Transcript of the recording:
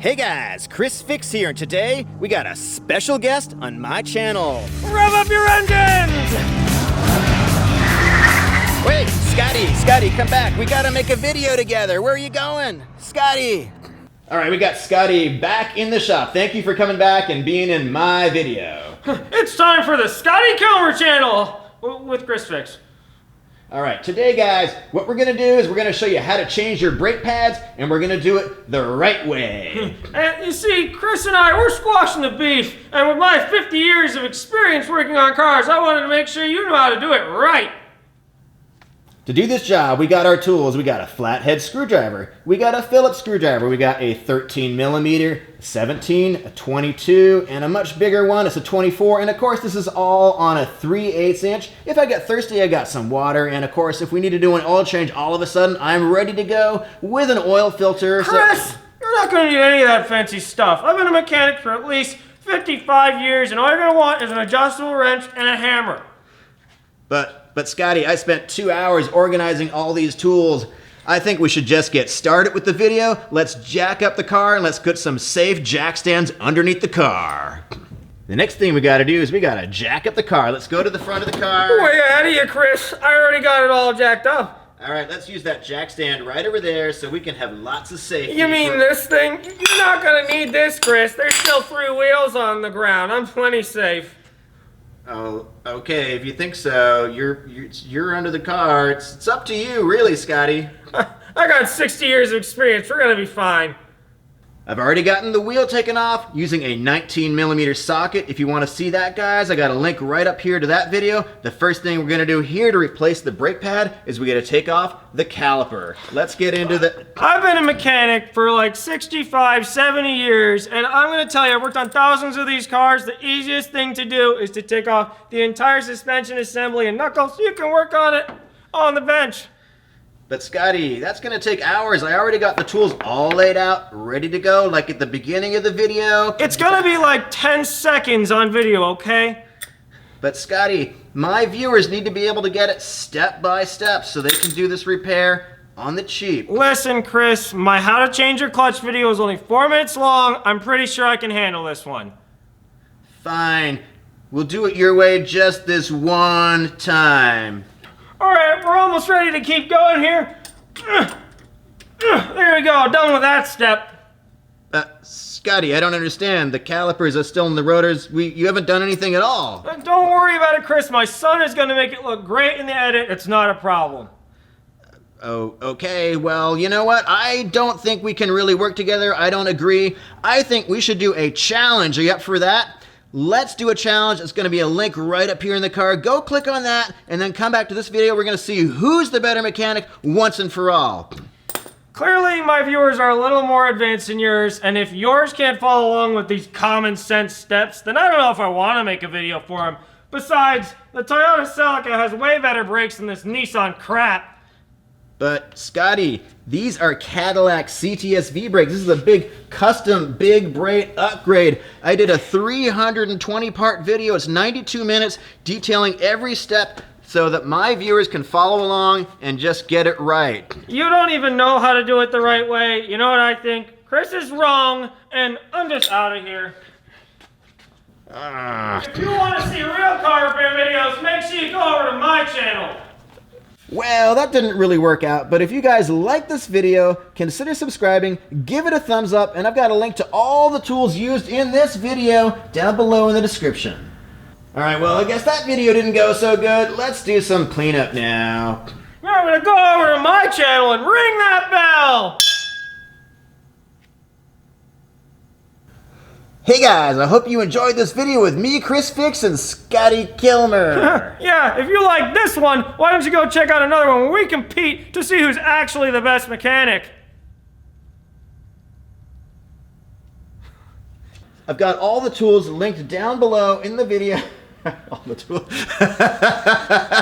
Hey guys, ChrisFix here, and today we got a special guest on my channel. Rev up your engines! Wait, Scotty, come back. We gotta make a video together. Where are you going? Scotty! Alright, we got Scotty back in the shop. Thank you for coming back and being in my video. It's time for the Scotty Kilmer channel with ChrisFix. Alright, today guys, what we're gonna do is we're gonna show you how to change your brake pads, and we're gonna do it the right way. And you see, Chris and I, we're squashing the beef, and with my 50 years of experience working on cars, I wanted to make sure you know how to do it right. To do this job, we got our tools. We got a flathead screwdriver, we got a Phillips screwdriver, we got a 13 millimeter, 17, a 22, and a much bigger one, it's a 24, and of course this is all on a 3/8 inch. If I get thirsty, I got some water, and of course if we need to do an oil change all of a sudden, I'm ready to go with an oil filter. Chris, you're not going to need any of that fancy stuff. I've been a mechanic for at least 55 years, and all you're going to want is an adjustable wrench and a hammer. But Scotty, I spent 2 hours organizing all these tools. I think we should just get started with the video. Let's jack up the car and let's put some safe jack stands underneath the car. The next thing we gotta do is we gotta jack up the car. Let's go to the front of the car. Way ahead of you, Chris. I already got it all jacked up. All right, let's use that jack stand right over there so we can have lots of safety. You mean this thing? You're not gonna need this, Chris. There's still 3 wheels on the ground. I'm plenty safe. Oh, okay. If you think so, you're under the car. It's up to you, really, Scotty. I got 60 years of experience. We're gonna be fine. I've already gotten the wheel taken off using a 19 millimeter socket. If you want to see that, guys, I got a link right up here to that video. The first thing we're going to do here to replace the brake pad is we got to take off the caliper. Let's get into the... I've been a mechanic for like 65, 70 years, and I'm going to tell you, I've worked on thousands of these cars. The easiest thing to do is to take off the entire suspension assembly and knuckles so you can work on it on the bench. But Scotty, that's going to take hours. I already got the tools all laid out, ready to go, like at the beginning of the video. It's going to be like 10 seconds on video, okay? But Scotty, my viewers need to be able to get it step by step so they can do this repair on the cheap. Listen, Chris, my how to change your clutch video is only 4 minutes long. I'm pretty sure I can handle this one. Fine. We'll do it your way just this one time. Alright, we're almost ready to keep going here. There we go, done with that step. Scotty, I don't understand. The calipers are still in the rotors. You haven't done anything at all. Don't worry about it, Chris. My son is going to make it look great in the edit. It's not a problem. Oh, okay. Well, you know what? I don't think we can really work together. I don't agree. I think we should do a challenge. Are you up for that? Let's do a challenge. It's going to be a link right up here in the car. Go click on that and then come back to this video. We're going to see who's the better mechanic once and for all. Clearly, my viewers are a little more advanced than yours, and if yours can't follow along with these common sense steps, then I don't know if I want to make a video for them. Besides, the Toyota Celica has way better brakes than this Nissan crap. But Scotty, these are Cadillac CTS-V brakes. This is a big custom big brake upgrade. I did a 320 part video. It's 92 minutes detailing every step so that my viewers can follow along and just get it right. You don't even know how to do it the right way. You know what I think? Chris is wrong, and I'm just out of here. If you want to see real car repair videos, make sure you go over to my channel. Well, that didn't really work out, but if you guys like this video, consider subscribing, give it a thumbs up, and I've got a link to all the tools used in this video down below in the description. Alright, well, I guess that video didn't go so good. Let's do some cleanup now. I'm gonna go over to my channel and ring that bell! Hey guys, I hope you enjoyed this video with me, ChrisFix, and Scotty Kilmer. Yeah, if you like this one, why don't you go check out another one where we compete to see who's actually the best mechanic. I've got all the tools linked down below in the video. All the tools.